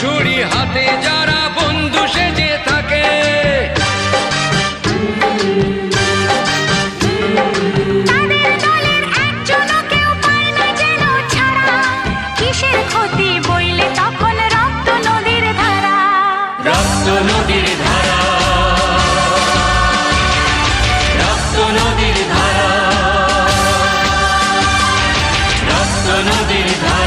ছুরি হাতে যারা বন্ধু সেজে থাকে। তাদের দলের একজনও কেউ পায় না যেন ছাড়া, কিসের ক্ষতি বইলে তখন রক্ত নদীর ধারা। রক্ত নদীর ধারা, রক্ত নদীর ধারা, রক্ত নদীর ধারা।